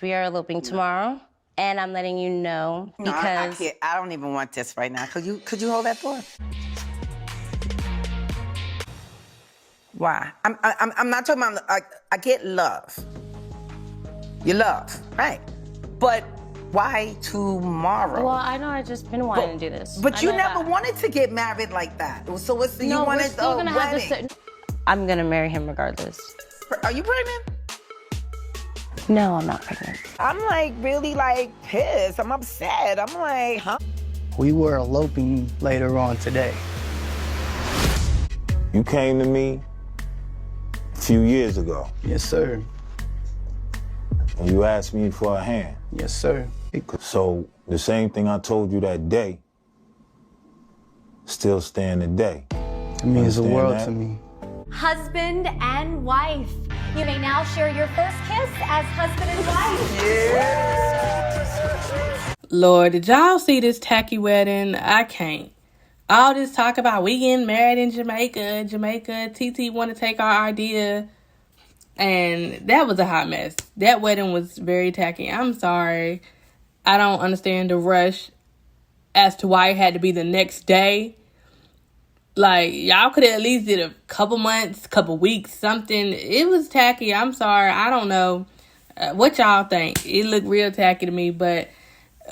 We are eloping tomorrow, and I'm letting you know because I can't. I don't even want this right now. Could you hold that for? Why? I'm not talking about. I get love. You love, right? But why tomorrow? Well, I know I've just been wanting to do this. But you never wanted to get married like that. So what's you wanted we're still gonna wedding? have this. I'm gonna marry him regardless. Are you pregnant? No, I'm not pregnant. I'm like really like pissed. I'm upset. I'm like, huh? We were eloping later on today. You came to me a few years ago Yes, sir. and you asked me for a hand. Yes, sir. So the same thing I told you that day still stand today. It means the Understand world that? to me. Husband and wife. You may now share your first kiss as husband and wife. Lord, did y'all see this tacky wedding? I can't. All this talk about we getting married in Jamaica, TT want to take our idea. And that was a hot mess. That wedding was very tacky. I'm sorry. I don't understand the rush as to why it had to be the next day. Like, y'all could have at least did a couple months, couple weeks, something. It was tacky. I'm sorry. I don't know what y'all think. It looked real tacky to me, but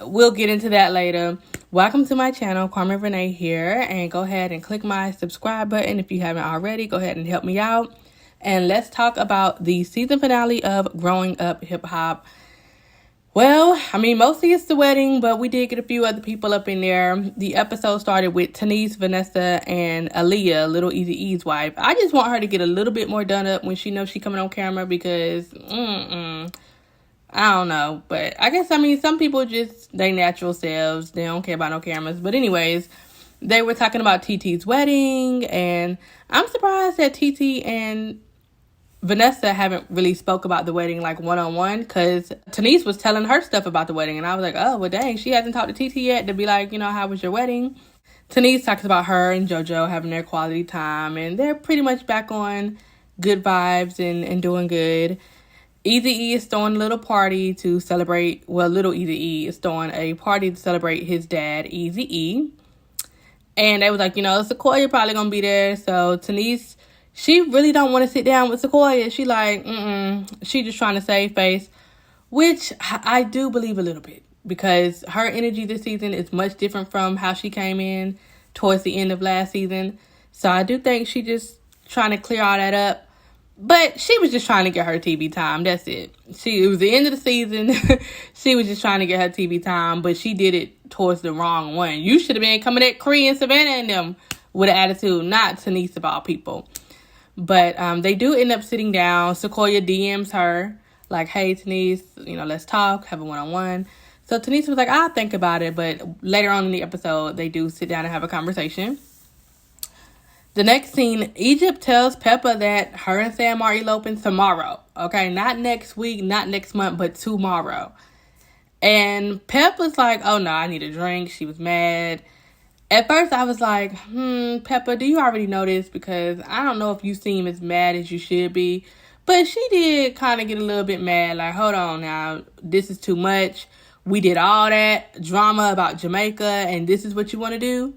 we'll get into that later. Welcome to my channel, Carmen Renee here. And go ahead and click my subscribe button if you haven't already. Go ahead and help me out. And let's talk about the season finale of Growing Up Hip Hop. Well, I mean, mostly it's the wedding, but we did get a few other people up in there. The episode started with Tanice, Vanessa, and Aaliyah, Little Eazy-E's wife. I just want her to get a little bit more done up when she knows she's coming on camera because, I don't know. But I guess, I mean, some people just, they natural selves. They don't care about no cameras. But anyways, they were talking about TT's wedding, and I'm surprised that TT and Vanessa haven't really spoke about the wedding like one-on-one because Tanice was telling her stuff about the wedding and I was like, oh, well, dang, she hasn't talked to TT yet to be like, you know, how was your wedding? Tanice talks about her and JoJo having their quality time and they're pretty much back on good vibes and doing good. Eazy-E is throwing a little party to celebrate, well, Little Eazy-E is throwing a party to celebrate his dad, Eazy-E. And they was like, you know, Sakoya probably gonna be there. So Tanice, she really don't want to sit down with Sakoya. She like, she just trying to save face, which I do believe a little bit because her energy this season is much different from how she came in towards the end of last season. So I do think she just trying to clear all that up. But she was just trying to get her TV time. That's it. It was the end of the season. She was just trying to get her TV time, but she did it towards the wrong one. You should have been coming at Cree and Savannah and them with an attitude, not Tanice of all people. But they do end up sitting down. Sakoya DMs her like, hey, Tanice, you know, let's talk, have a one-on-one. So Tanice was like, I'll think about it. But later on in the episode, they do sit down and have a conversation. The next scene, Egypt tells Peppa that her and Sam are eloping tomorrow. Okay, not next week, not next month, but tomorrow. And Peppa's like, oh, no, I need a drink. She was mad. At first, I was like, Peppa, do you already know this? Because I don't know if you seem as mad as you should be. But she did kind of get a little bit mad. Like, hold on now. This is too much. We did all that drama about Jamaica, and this is what you want to do?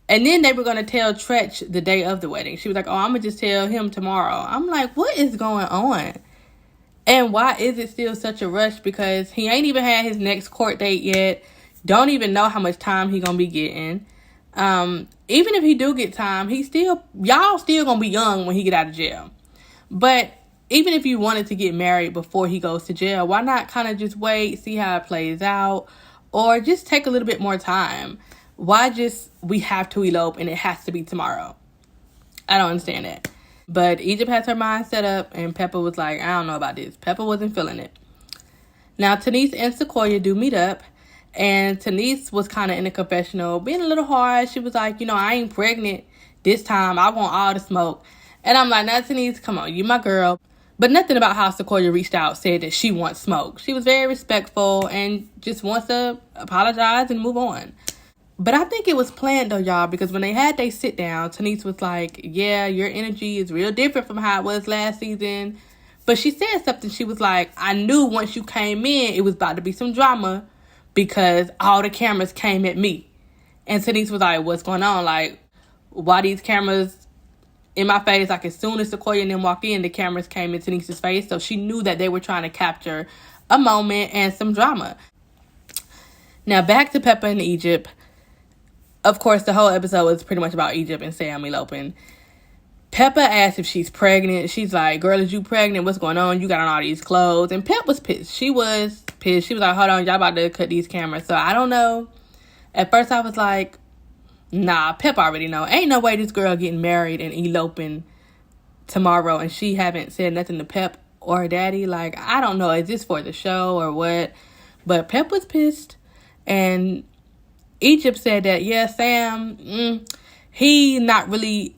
And then they were going to tell Tretch the day of the wedding. She was like, oh, I'm going to just tell him tomorrow. I'm like, what is going on? And why is it still such a rush? Because he ain't even had his next court date yet. Don't even know how much time he going to be getting. Even if he do get time, y'all still gonna be young when he get out of jail. But even if you wanted to get married before he goes to jail, why not kind of just wait, see how it plays out, or just take a little bit more time? Why just we have to elope and it has to be tomorrow? I don't understand that. But Egypt has her mind set up and Peppa was like, I don't know about this. Peppa wasn't feeling it. Now Tanice and Sakoya do meet up. And Tanice was kind of in a confessional, being a little hard. She was like, you know, I ain't pregnant this time. I want all the smoke. And I'm like, now Tanice, come on, you my girl. But nothing about how Sakoya reached out said that she wants smoke. She was very respectful and just wants to apologize and move on. But I think it was planned though, y'all, because when they had they sit down, Tanice was like, yeah, your energy is real different from how it was last season. But she said something. She was like, I knew once you came in, it was about to be some drama because all the cameras came at me. And Tanice was like, what's going on? Like, why these cameras in my face? Like, as soon as Sakoya and them walked in, the cameras came in Tanice's face. So she knew that they were trying to capture a moment and some drama. Now, back to Peppa in Egypt. Of course, the whole episode was pretty much about Egypt and Sam eloping. Peppa asked if she's pregnant. She's like, girl, is you pregnant? What's going on? You got on all these clothes. And Pep was pissed. She was pissed. She was like, hold on, y'all about to cut these cameras. So I don't know. At first I was like, nah, Pep already know. Ain't no way this girl getting married and eloping tomorrow and she haven't said nothing to Pep or her daddy. Like, I don't know. Is this for the show or what? But Pep was pissed. And Egypt said that, yeah, Sam, he not really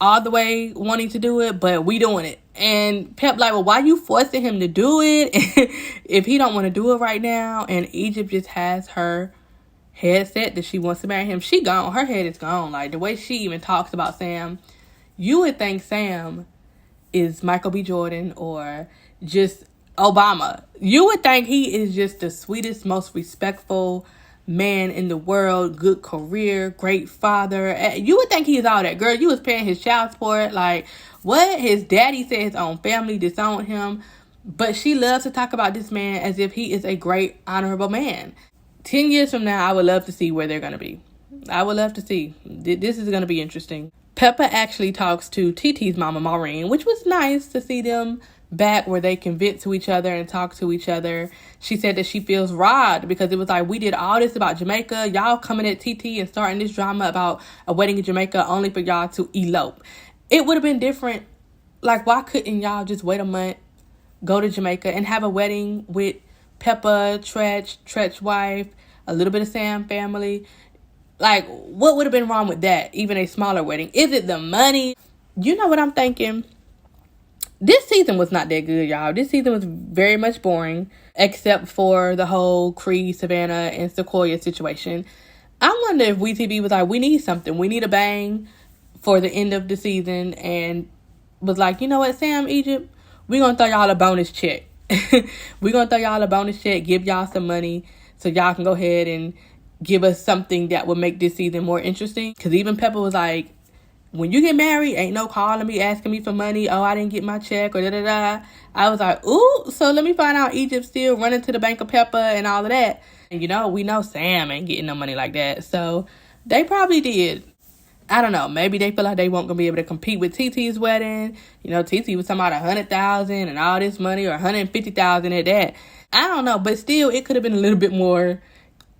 all the way wanting to do it, but we doing it. And Pep like, well, why you forcing him to do it if he don't want to do it right now? And Egypt just has her head set that she wants to marry him. She gone. Her head is gone. Like, the way she even talks about Sam, you would think Sam is Michael B. Jordan or just Obama. You would think he is just the sweetest, most respectful man in the world, good career, great father. You would think he is all that. Girl, you was paying his child support. Like, what? His daddy said his own family disowned him. But she loves to talk about this man as if he is a great, honorable man. 10 years from now, I would love to see where they're going to be. I would love to see. This is going to be interesting. Peppa actually talks to TT's mama, Maureen, which was nice to see them back where they can vent to each other and talk to each other. She said that she feels robbed because it was like, we did all this about Jamaica. Y'all coming at TT and starting this drama about a wedding in Jamaica only for y'all to elope. It would have been different. Like, why couldn't y'all just wait a month, go to Jamaica and have a wedding with Peppa, Tretch's wife, a little bit of Sam family? Like, what would have been wrong with that? Even a smaller wedding. Is it the money? You know what I'm thinking? This season was not that good, y'all. This season was very much boring, except for the whole Criss, Savannah, and Sakoya situation. I wonder if WeTV was like, we need something. We need a bang for the end of the season, and was like, you know what, Sam, Egypt, we're going to throw y'all a bonus check. We're going to throw y'all a bonus check, give y'all some money so y'all can go ahead and give us something that will make this season more interesting. Because even Peppa was like, when you get married, ain't no calling me, asking me for money. Oh, I didn't get my check or da-da-da. I was like, ooh, so let me find out Egypt still running to the bank of Peppa and all of that. And, you know, we know Sam ain't getting no money like that. So they probably did. I don't know. Maybe they feel like they weren't going to be able to compete with TT's wedding. You know, TT was talking about $100,000 and all this money, or $150,000 at that. I don't know. But still, it could have been a little bit more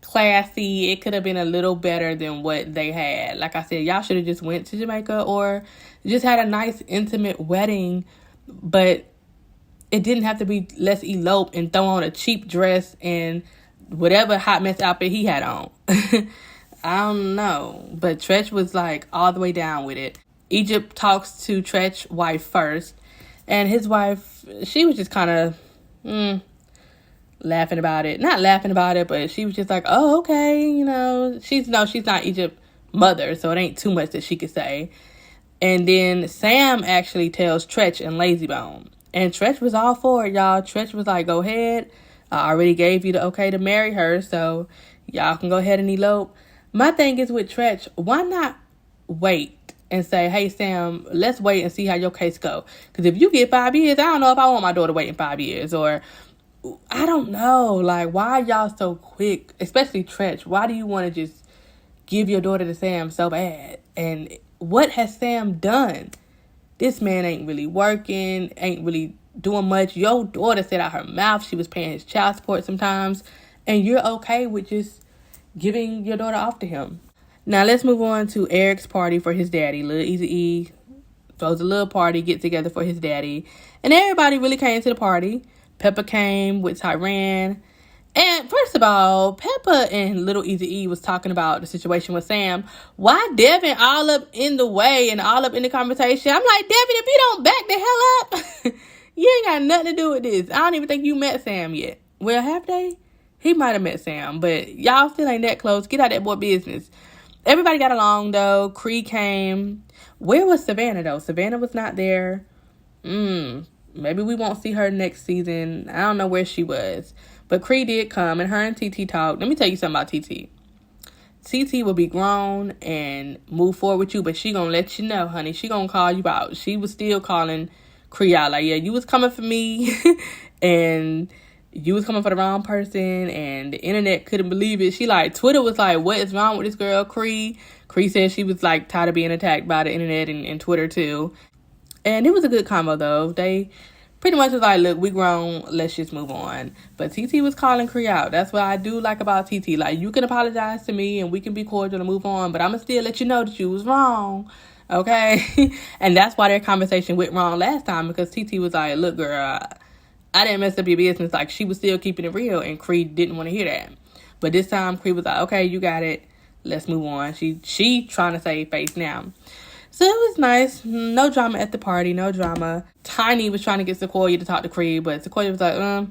classy. It could have been a little better than what they had. Like I said, y'all should have just went to Jamaica or just had a nice intimate wedding, but it didn't have to be let's elope and throw on a cheap dress and whatever hot mess outfit he had on. I don't know, but Tretch was like all the way down with it. Egypt talks to Tretch's wife first, and his wife, she was just kind of laughing about it. Not laughing about it, but she was just like, oh, okay, you know. She's not Egypt's mother, so it ain't too much that she could say. And then Sam actually tells Tretch and Lazy Bone. And Tretch was all for it, y'all. Tretch was like, go ahead. I already gave you the okay to marry her, so y'all can go ahead and elope. My thing is with Tretch, why not wait and say, hey, Sam, let's wait and see how your case go? Because if you get 5 years, I don't know if I want my daughter waiting 5 years. Or I don't know. Like, why are y'all so quick? Especially Tretch. Why do you want to just give your daughter to Sam so bad? And what has Sam done? This man ain't really working, ain't really doing much. Your daughter said out her mouth she was paying his child support sometimes. And you're okay with just giving your daughter off to him. Now let's move on to Eric's party for his daddy. Lil Eazy-E throws a little party, get together for his daddy. And everybody really came to the party. Peppa came with Tyran. And first of all, Peppa and Little Eazy-E was talking about the situation with Sam. Why Devin all up in the way and all up in the conversation? I'm like, Devin, if you don't back the hell up, you ain't got nothing to do with this. I don't even think you met Sam yet. Well, have they? He might have met Sam, but y'all still ain't that close. Get out that boy business. Everybody got along, though. Cree came. Where was Savannah, though? Savannah was not there. maybe we won't see her next season. I don't know where she was. But Cree did come, and her and TT talked. Let me tell you something about TT. TT will be grown and move forward with you, but she gonna let you know, honey. She gonna call you out. She was still calling Cree out, like, yeah, you was coming for me, and you was coming for the wrong person, and the internet couldn't believe it. She like, Twitter was like, what is wrong with this girl, Cree? Cree said she was like tired of being attacked by the internet and Twitter too. And it was a good combo though. They pretty much was like, look, we grown, let's just move on. But TT was calling Cree out. That's what I do like about TT. Like, you can apologize to me and we can be cordial and move on, but I'm going to still let you know that you was wrong. Okay? And that's why their conversation went wrong last time, because TT was like, look, girl, I didn't mess up your business. Like, she was still keeping it real, and Cree didn't want to hear that. But this time, Cree was like, okay, you got it. Let's move on. She trying to save face now. So it was nice. No drama at the party. No drama. Tiny was trying to get Sakoya to talk to Cree, but Sakoya was like,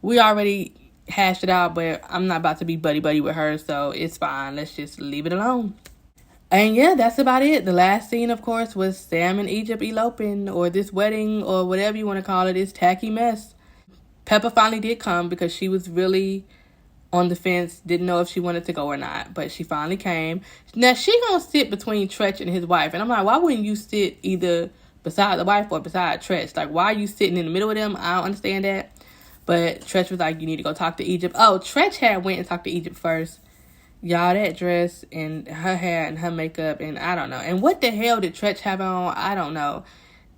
we already hashed it out, but I'm not about to be buddy-buddy with her, so it's fine. Let's just leave it alone. And yeah, that's about it. The last scene, of course, was Sam and Egypt eloping, or this wedding, or whatever you want to call it, this tacky mess. Peppa finally did come because she was really on the fence, didn't know if she wanted to go or not, but she finally came. Now she gonna sit between Tretch and his wife, and I'm like, why wouldn't you sit either beside the wife or beside Tretch? Like, why are you sitting in the middle of them? I don't understand that. But Tretch was like, you need to go talk to Egypt. Oh, Tretch had went and talked to Egypt first. Y'all, that dress and her hair and her makeup, and I don't know. And what the hell did Tretch have on? I don't know.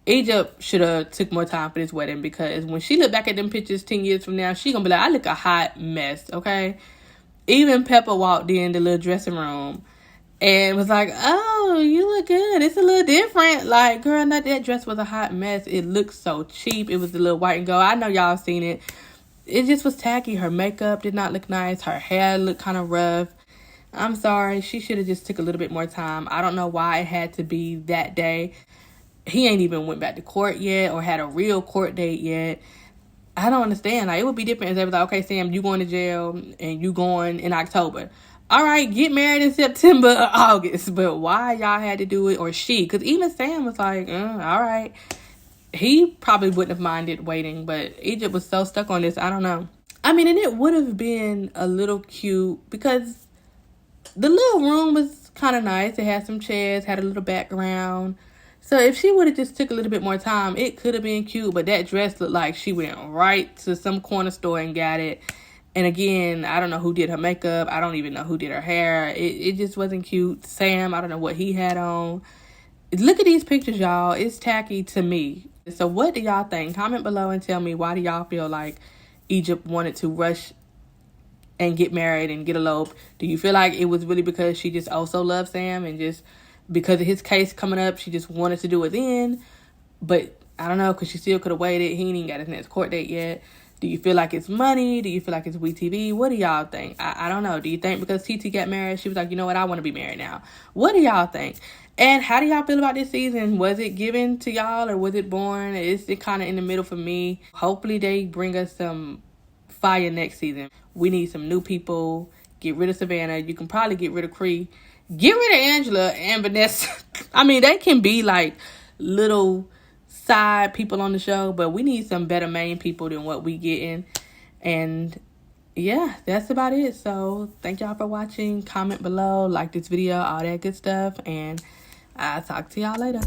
Egypt should have took more time for this wedding, because when she look back at them pictures 10 years from now, she gonna be like, I look a hot mess, okay? Even Peppa walked in the little dressing room and was like, oh, you look good. It's a little different. Like, girl, that dress was a hot mess. It looked so cheap. It was a little white and gold. I know y'all seen it. It just was tacky. Her makeup did not look nice. Her hair looked kind of rough. I'm sorry. She should have just took a little bit more time. I don't know why it had to be that day. He ain't even went back to court yet or had a real court date yet. I don't understand. Like, it would be different if they was like, okay, Sam, you going to jail and you going in October. All right, get married in September or August. But why y'all had to do it, or she? Because even Sam was like, all right. He probably wouldn't have minded waiting, but Egypt was so stuck on this. I don't know. I mean, and it would have been a little cute because the little room was kind of nice. It had some chairs, had a little background. So if she would have just took a little bit more time, it could have been cute. But that dress looked like she went right to some corner store and got it. And again, I don't know who did her makeup. I don't even know who did her hair. It just wasn't cute. Sam, I don't know what he had on. Look at these pictures, y'all. It's tacky to me. So what do y'all think? Comment below and tell me, why do y'all feel like Egypt wanted to rush and get married and get eloped? Do you feel like it was really because she just also loved Sam, and just because of his case coming up, she just wanted to do it then? But I don't know, because she still could have waited. He ain't even got his next court date yet. Do you feel like it's money? Do you feel like it's WeTV? What do y'all think? I don't know. Do you think because TT got married, she was like, you know what, I want to be married now? What do y'all think? And how do y'all feel about this season? Was it given to y'all, or was it boring? Is it kind of in the middle for me? Hopefully they bring us some fire next season. We need some new people. Get rid of Savannah. You can probably get rid of Cree. Get rid of Angela and Vanessa. I mean, they can be like little side people on the show, but we need some better main people than what we getting. And yeah, that's about it. So thank y'all for watching. Comment below, like this video, all that good stuff, and I'll talk to y'all later.